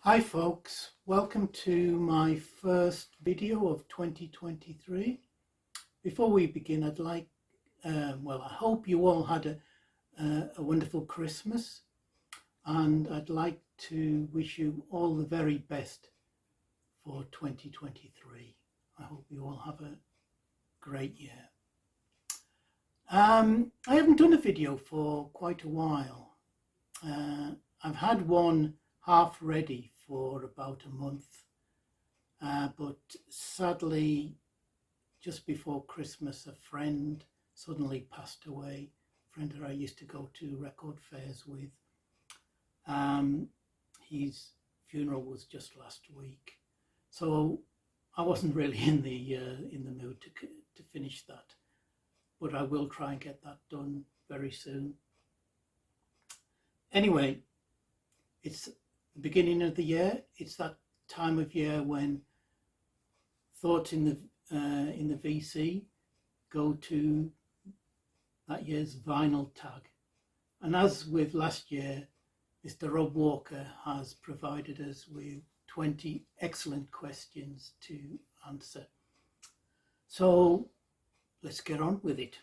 Hi folks, welcome to my first video of 2023. Before we begin, I hope you all had a wonderful Christmas, and I'd like to wish you all the very best for 2023. I hope you all have a great year. I haven't done a video for quite a while. I've had one half ready for about a month, but sadly just before Christmas a friend suddenly passed away, a friend that I used to go to record fairs with. His funeral was just last week, so I wasn't really in the mood to finish that, but I will try and get that done very soon. Anyway, it's the beginning of the year. It's that time of year when thoughts in the VC go to that year's vinyl tag. And as with last year, Mr. Rob Walker has provided us with 20 excellent questions to answer. So let's get on with it.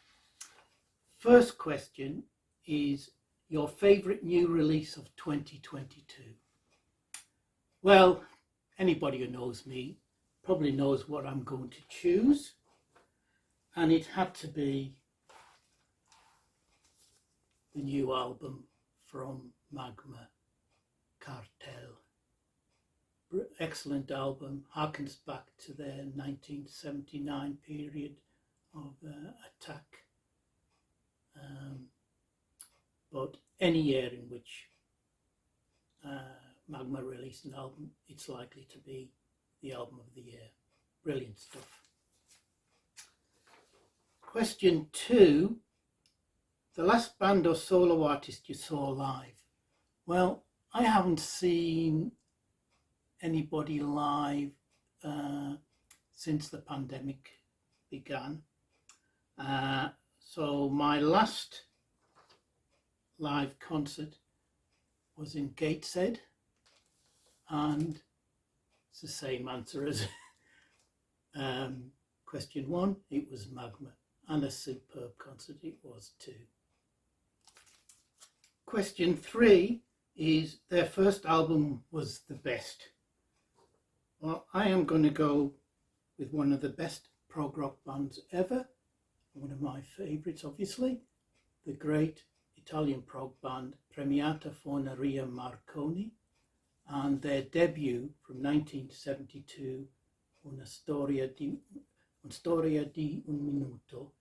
First question is your favourite new release of 2022. Well, anybody who knows me probably knows what I'm going to choose, and it had to be the new album from Magma, Cartel. Excellent album, harkens back to their 1979 period of attack. But any year in which Magma released an album, it's likely to be the album of the year. Brilliant stuff. Question 2, the last band or solo artist you saw live. Well, I haven't seen anybody live since the pandemic began. So my last live concert was in Gateshead, and it's the same answer as question 1. It was Magma, and a superb concert it was too. Question 3 is their first album was the best. Well, I am going to go with one of the best prog rock bands ever, one of my favourites obviously, the great Italian prog band Premiata Forneria Marconi, and their debut from 1972, Una storia di un minuto.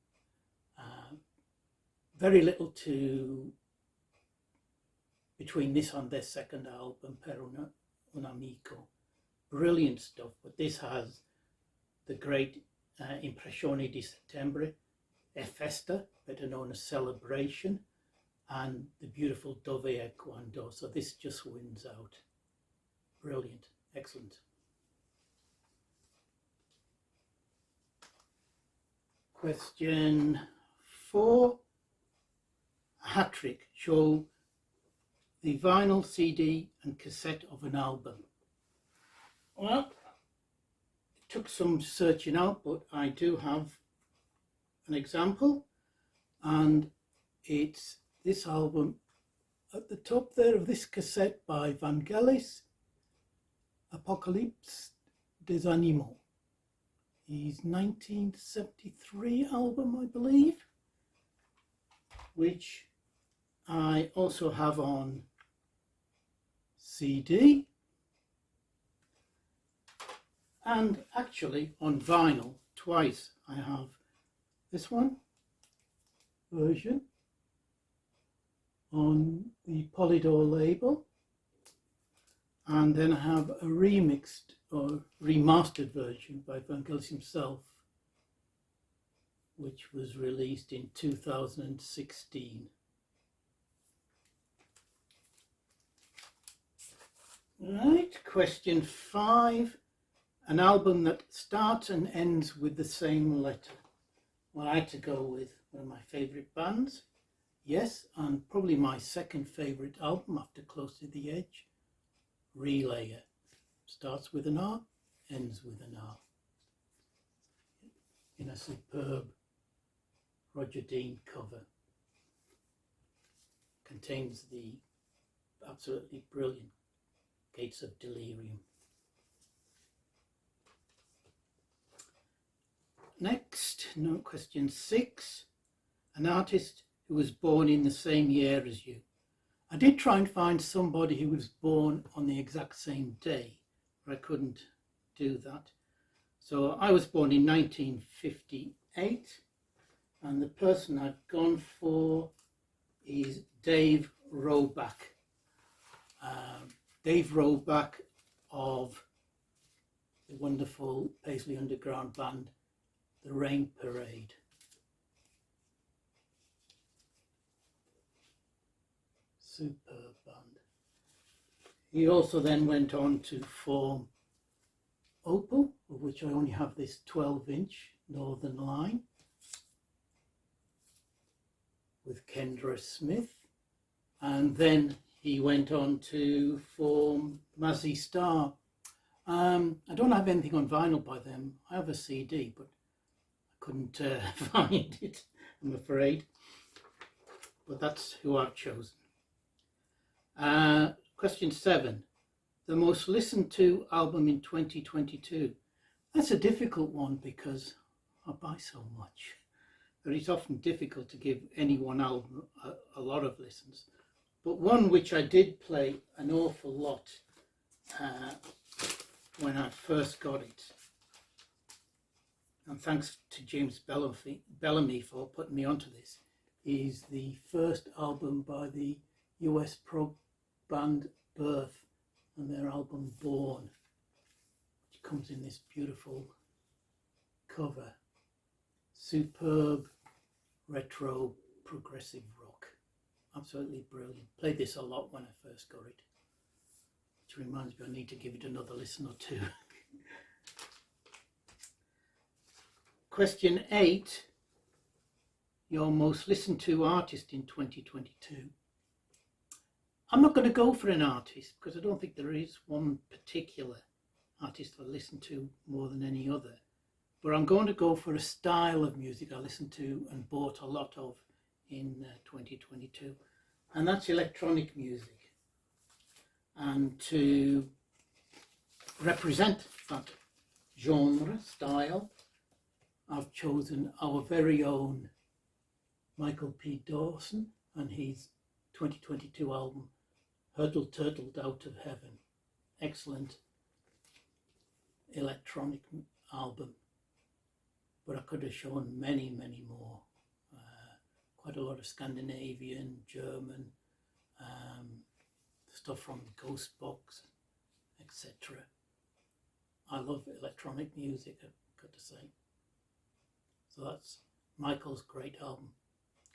Very little to between this and their second album, Per un amico. Brilliant stuff, but this has the great Impressioni di Settembre, E Festa, better known as Celebration, and the beautiful Dove è Quando. So this just wins out. Brilliant, excellent. Question 4, hat trick. Show the vinyl, CD and cassette of an album. Well, it took some searching out, but I do have an example, and it's this album at the top there of this cassette by Vangelis, Apocalypse des Animaux. His 1973 album, I believe, which I also have on CD and actually on vinyl twice. I have this one version on the Polydor label, and then I have a remixed or remastered version by Vangelis himself, which was released in 2016. Right, question 5, an album that starts and ends with the same letter. Well, I had to go with one of my favourite bands, yes, and probably my second favourite album after Close to the Edge, Relayer. Starts with an R, ends with an R. In a superb Roger Dean cover. Contains the absolutely brilliant Gates of Delirium. Next, question 6. An artist who was born in the same year as you. I did try and find somebody who was born on the exact same day, but I couldn't do that. So I was born in 1958, and the person I've gone for is Dave Roback. Dave Roback of the wonderful Paisley Underground band, The Rain Parade. Superb band. He also then went on to form Opal, of which I only have this 12-inch Northern Line, with Kendra Smith, and then he went on to form Mazzy Star. I don't have anything on vinyl by them. I have a CD, but I couldn't find it, I'm afraid. But that's who I've chosen. Question 7. The most listened to album in 2022. That's a difficult one because I buy so much that it's often difficult to give any one album a lot of listens. But one which I did play an awful lot when I first got it, and thanks to James Bellamy for putting me onto this, is the first album by the US prog band Birth and their album Born, which comes in this beautiful cover. Superb retro progressive rock. Absolutely brilliant. Played this a lot when I first got it, which reminds me I need to give it another listen or two. Question 8. Your most listened to artist in 2022. I'm not going to go for an artist because I don't think there is one particular artist I listen to more than any other. But I'm going to go for a style of music I listened to and bought a lot of in 2022. And that's electronic music. And to represent that genre, style, I've chosen our very own Michael P. Dawson and his 2022 album, Hurdle Turtled Out of Heaven. Excellent electronic album. But I could have shown many, many more. Quite a lot of Scandinavian, German, stuff from the Ghost Box, etc. I love electronic music, I've got to say. So that's Michael's great album.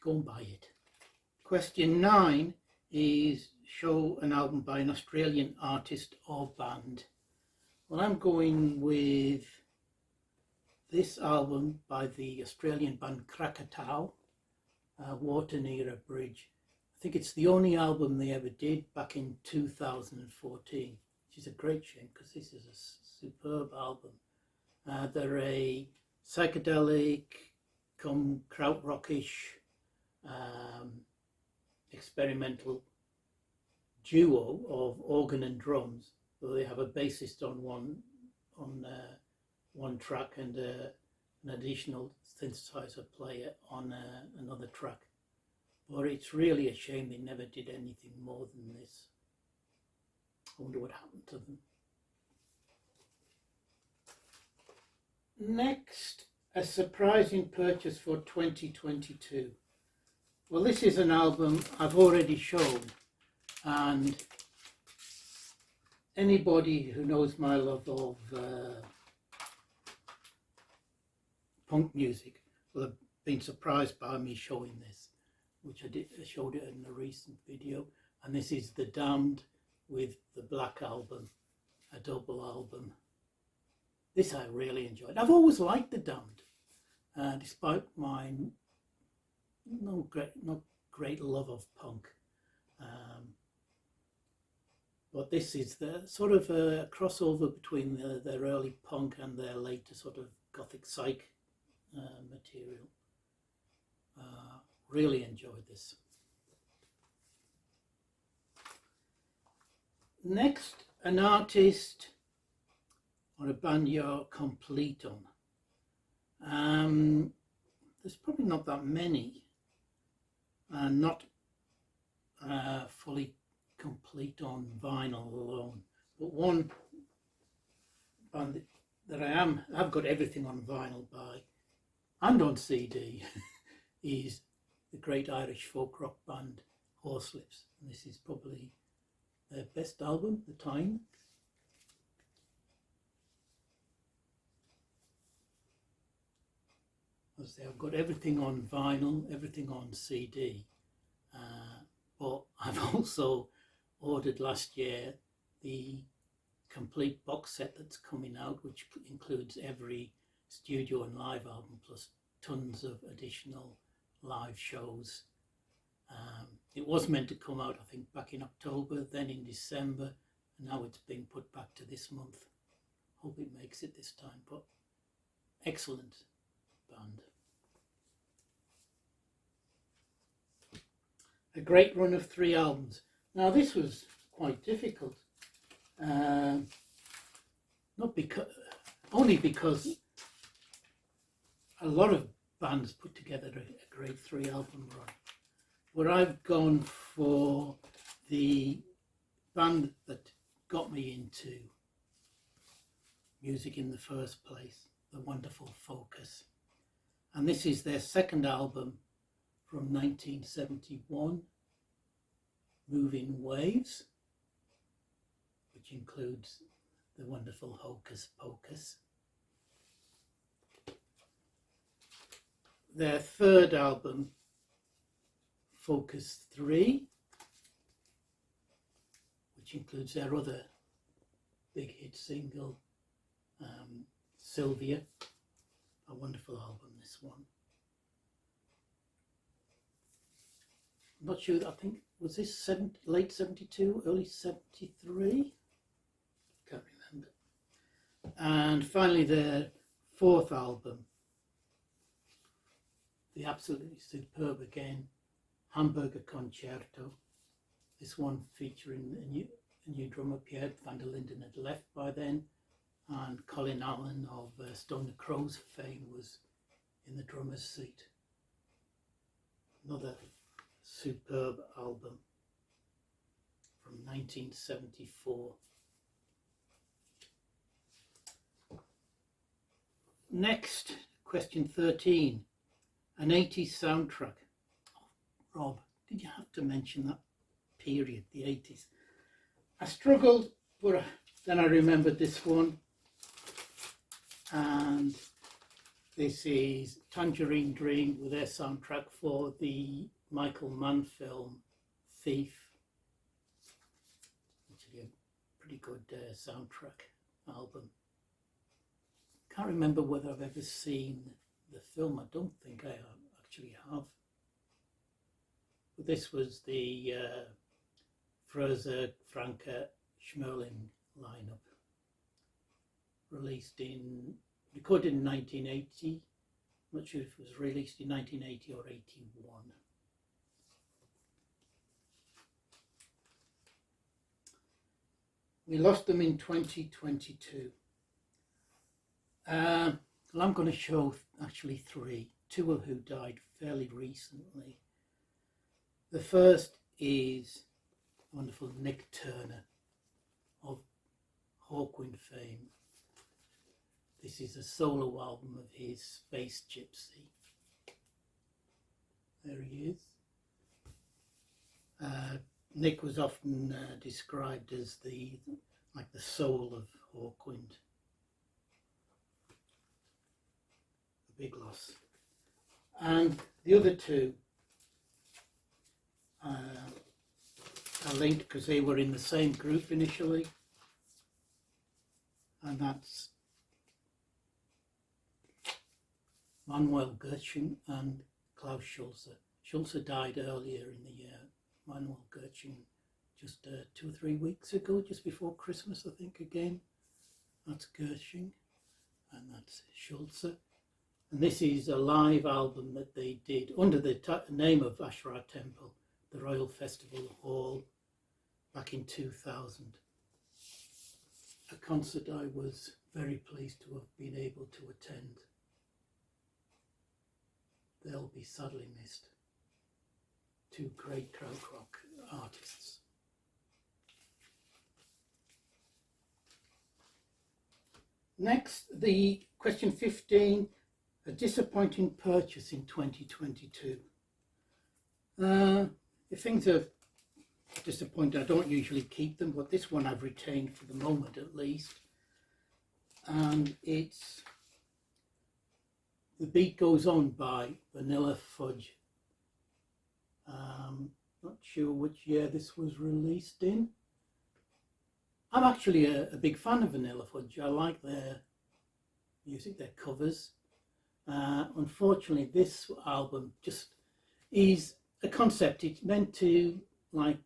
Go and buy it. Question 9 is show an album by an Australian artist or band. Well, I'm going with this album by the Australian band Krakatau, Water Near a Bridge. I think it's the only album they ever did back in 2014, which is a great shame because this is a superb album. They're a psychedelic, krautrockish, experimental duo of organ and drums. So they have a bassist on one track and an additional synthesizer player on another track. But it's really a shame they never did anything more than this. I wonder what happened to them. Next, a surprising purchase for 2022. Well, this is an album I've already shown, and anybody who knows my love of punk music will have been surprised by me showing this, which I showed it in a recent video. And this is The Damned with the Black Album, a double album. This I really enjoyed. I've always liked The Damned, despite my not great love of punk. But this is the sort of a crossover between their early punk and their later sort of gothic psych material. Really enjoyed this. Next, an artist or a band you're complete on. There's probably not that many, and not fully complete on vinyl alone. But one band that I've got everything on vinyl by and on CD is the great Irish folk rock band Horselips. And this is probably their best album, The Time. As I say, I've got everything on vinyl, everything on CD. But I've also ordered last year the complete box set that's coming out, which includes every studio and live album plus tons of additional live shows. It was meant to come out, I think, back in October, then in December, and now it's been put back to this month. Hope it makes it this time, but excellent band. A great run of 3 albums. Now this was quite difficult, only because a lot of bands put together a great 3 album run. But I've gone for the band that got me into music in the first place, the wonderful Focus. And this is their second album from 1971, Moving Waves, which includes the wonderful Hocus Pocus. Their third album, Focus 3, which includes their other big hit single, Sylvia, a wonderful album, this one. I'm not sure, I think, was this late 72, early 73? Can't remember. And finally their fourth album, the absolutely superb again, Hamburger Concerto. This one featuring a new drummer, Pierre van der Linden had left by then, and Colin Allen of Stone the Crows fame was in the drummer's seat. Another superb album from 1974. Next, question 13, an 80s soundtrack. Oh, Rob, did you have to mention that period, the 80s? I struggled, but then I remembered this one, and this is Tangerine Dream with their soundtrack for the Michael Mann film Thief. Actually a pretty good soundtrack album. Can't remember whether I've ever seen the film. I don't think I actually have. But this was the Fraser, Franke, Schmerling lineup, recorded in 1980. I'm not sure if it was released in 1980 or 81. We lost them in 2022. Well, I'm going to show actually 3, 2 of who died fairly recently. The first is wonderful Nick Turner of Hawkwind fame. This is a solo album of his, Space Gypsy. There he is. Nick was often described as the soul of Hawkwind. A big loss. And the other 2 are linked because they were in the same group initially, and that's Manuel Gertsching and Klaus Schulze. Schulze died earlier in the year. Manuel Gertsching just 2 or 3 weeks ago, just before Christmas, I think, again. That's Gershing, and that's Schulze. And this is a live album that they did under the name of Asherah Temple, the Royal Festival Hall, back in 2000. A concert I was very pleased to have been able to attend. They'll be sadly missed. 2 great krautrock artists. Next, the question 15, a disappointing purchase in 2022. If things are disappointing, I don't usually keep them, but this one I've retained for the moment at least. And it's The Beat Goes On by Vanilla Fudge. Not sure which year this was released in. I'm actually a big fan of Vanilla Fudge. I like their music, their covers. Unfortunately, this album just is a concept. It's meant to like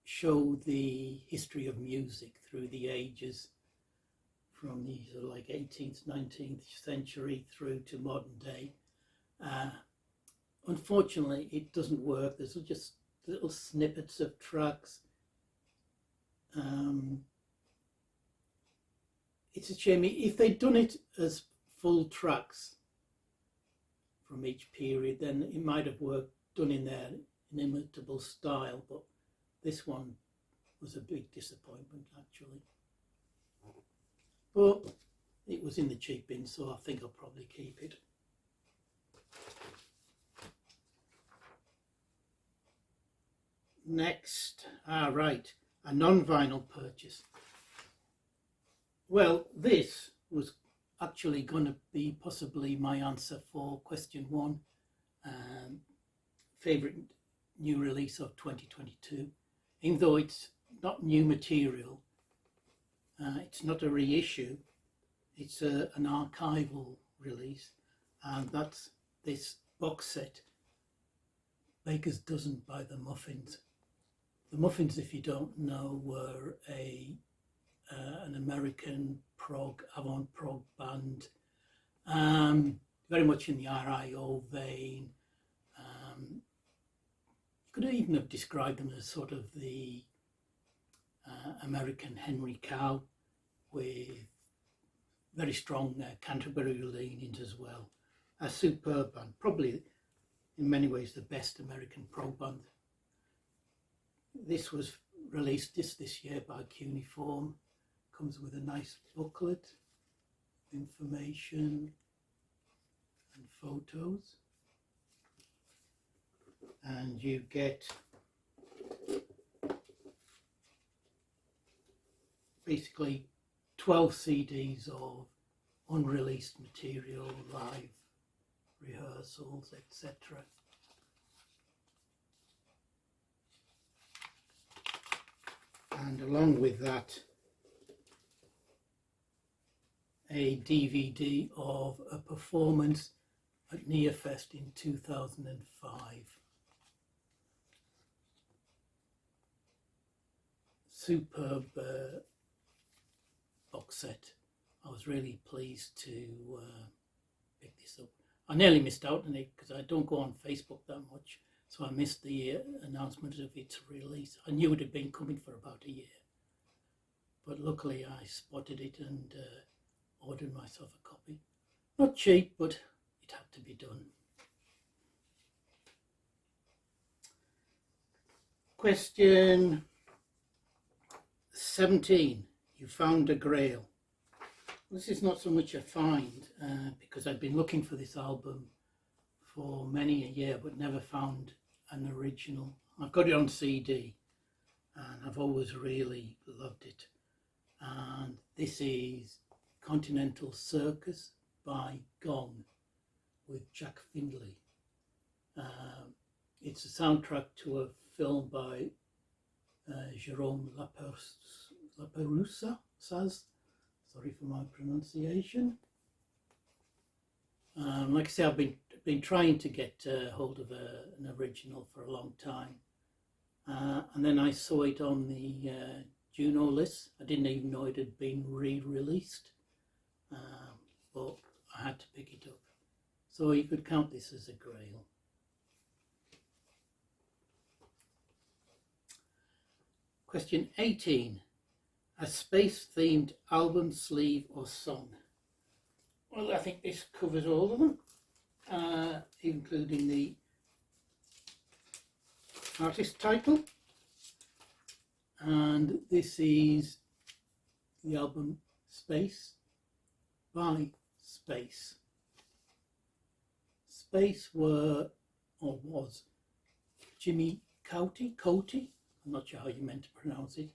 show the history of music through the ages, from the sort of like 18th, 19th century through to modern day. Unfortunately, it doesn't work. There's just little snippets of tracks. It's a shame. If they'd done it as full tracks from each period, then it might have worked, done in their inimitable style, but this one was a big disappointment, actually. But it was in the cheap bin, so I think I'll probably keep it. Next, right, a non-vinyl purchase. Well, this was actually going to be possibly my answer for question 1, favourite new release of 2022. Even though it's not new material, it's not a reissue, it's an archival release, and that's this box set, Baker's Dozen by the Muffins. The Muffins, if you don't know, were an American avant-prog band, very much in the RIO vein. You could even have described them as sort of the American Henry Cow, with very strong Canterbury leanings as well. A superb band, probably in many ways the best American prog band. This was released this year by Cuneiform. Comes with a nice booklet, information and photos. And you get basically 12 CDs of unreleased material, live rehearsals, etc. And along with that, a DVD of a performance at Nearfest in 2005. Superb box set. I was really pleased to pick this up. I nearly missed out on it because I don't go on Facebook that much, so I missed the announcement of its release. I knew it had been coming for about a year, but luckily I spotted it and ordered myself a copy. Not cheap, but it had to be done. Question 17. You found a Grail. This is not so much a find, because I've been looking for this album for many a year, but never found an original. I've got it on CD, and I've always really loved it. And this is Continental Circus by Gong with Jack Findlay. It's a soundtrack to a film by Jérôme Laperouse, sorry for my pronunciation. Like I say, I've been trying to get hold of an original for a long time, and then I saw it on the Juno list. I didn't even know it had been re-released, but I had to pick it up. So you could count this as a Grail. Question 18. A space-themed album, sleeve or song? Well, I think this covers all of them, including the artist title. And this is the album Space by Space. Space was Jimmy Coty, I'm not sure how you meant to pronounce it,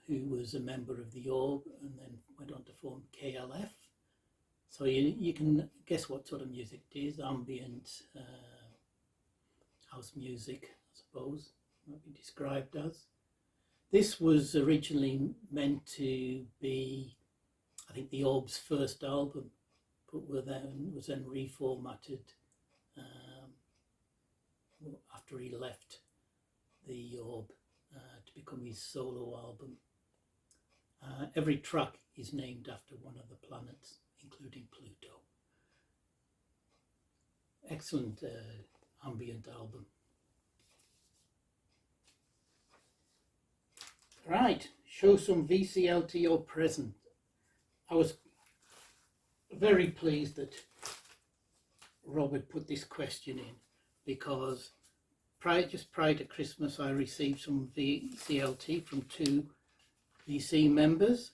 who was a member of the Orb and then went on to form KLF. So you can guess what sort of music it is, ambient house music, I suppose, might be described as. This was originally meant to be, I think, the Orb's first album, but was then reformatted after he left the Orb to become his solo album. Every track is named after one of the planets, including Pluto. Excellent ambient album. Right, show some VCLT or present. I was very pleased that Robert put this question in, because just prior to Christmas I received some VCLT from 2 VC members.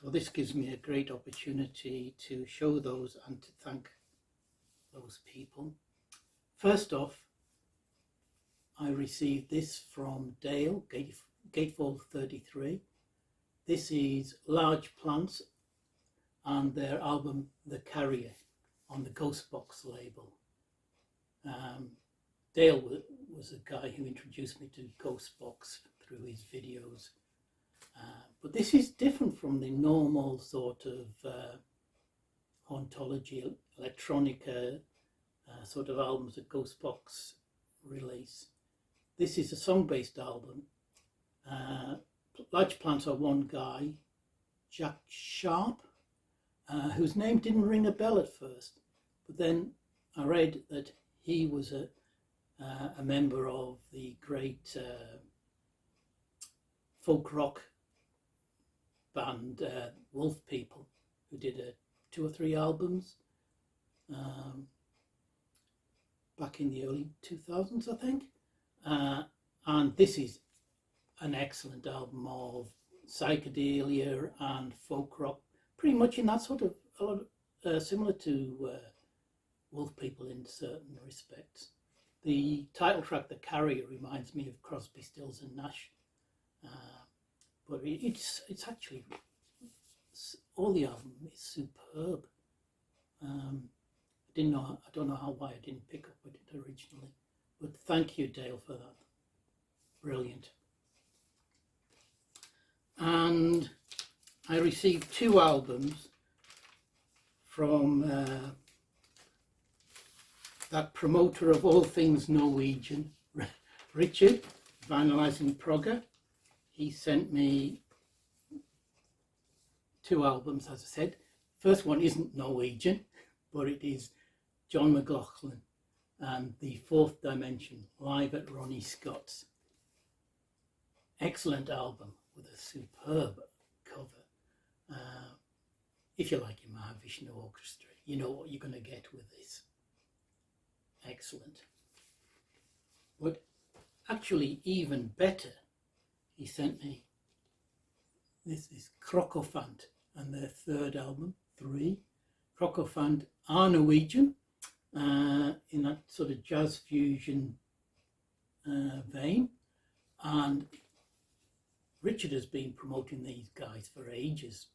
So this gives me a great opportunity to show those and to thank those people. First off, I received this from Dale, Gatefold 33. This is Large Plants and their album The Carrier on the Ghostbox label. Dale was a guy who introduced me to Ghostbox through his videos. But this is different from the normal sort of hauntology, electronica sort of albums that Ghostbox release. This is a song-based album. Large Plants are one guy, Jack Sharp, whose name didn't ring a bell at first, but then I read that he was a member of the great folk rock band Wolf People, who did 2 or 3 albums back in the early 2000s, I think. And this is an excellent album of psychedelia and folk rock, pretty much in that sort of, a lot similar to Wolf People in certain respects. The title track, The Carrier, reminds me of Crosby, Stills and Nash, but it's actually, all the album is superb. I don't know why I didn't pick up with it originally, but thank you, Dale, for that. Brilliant. And I received 2 albums from that promoter of all things Norwegian, Richard, Vinylizing Progger. He sent me 2 albums, as I said. First one isn't Norwegian, but it is John McLaughlin and The Fourth Dimension, live at Ronnie Scott's. Excellent album with a superb cover. If you like your Mahavishnu Orchestra, you know what you're going to get with this. Excellent. But actually even better, he sent me, this is Crocofant and their 3rd album, 3. Crocofant are Norwegian, in that sort of jazz fusion vein, and Richard has been promoting these guys for ages,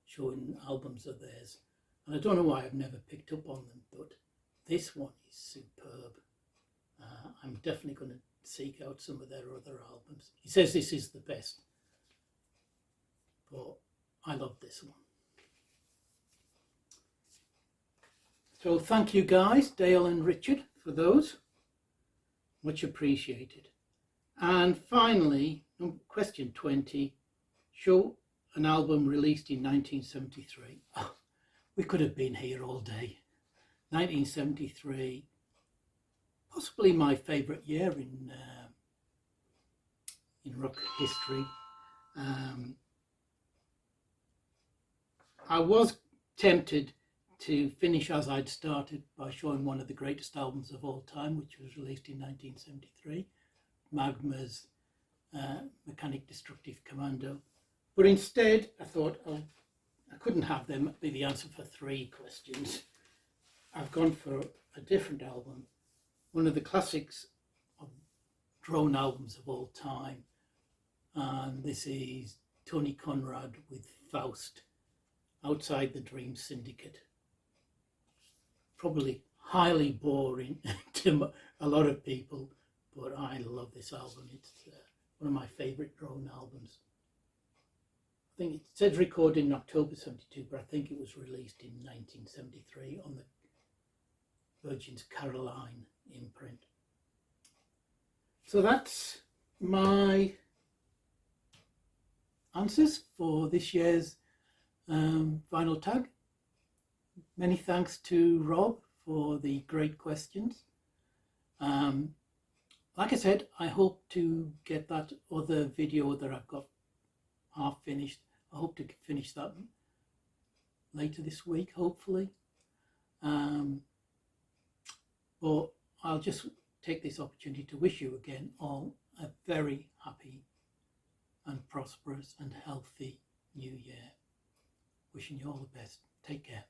showing albums of theirs, and I don't know why I've never picked up on them, but this one is superb. I'm definitely going to seek out some of their other albums. He says this is the best, but I love this one. So thank you guys, Dale and Richard, for those. Much appreciated. And finally, question 20, show an album released in 1973. Oh, we could have been here all day. 1973, possibly my favourite year in rock history. I was tempted to finish as I'd started by showing one of the greatest albums of all time, which was released in 1973, Magma's Mechanic Destructive Commando. But instead, I thought, oh, I couldn't have them be the answer for 3 questions. I've gone for a different album, one of the classics of drone albums of all time. And this is Tony Conrad with Faust, Outside the Dream Syndicate. Probably highly boring to a lot of people, but I love this album. It's one of my favourite drone albums. I think it says recorded in October 72, but I think it was released in 1973 on the Virgin's Caroline imprint. So that's my answers for this year's vinyl tag. Many thanks to Rob for the great questions. Like I said, I hope to get that other video that I've got half finished. I hope to finish that later this week, hopefully. But I'll just take this opportunity to wish you again all a very happy and prosperous and healthy new year. Wishing you all the best. Take care.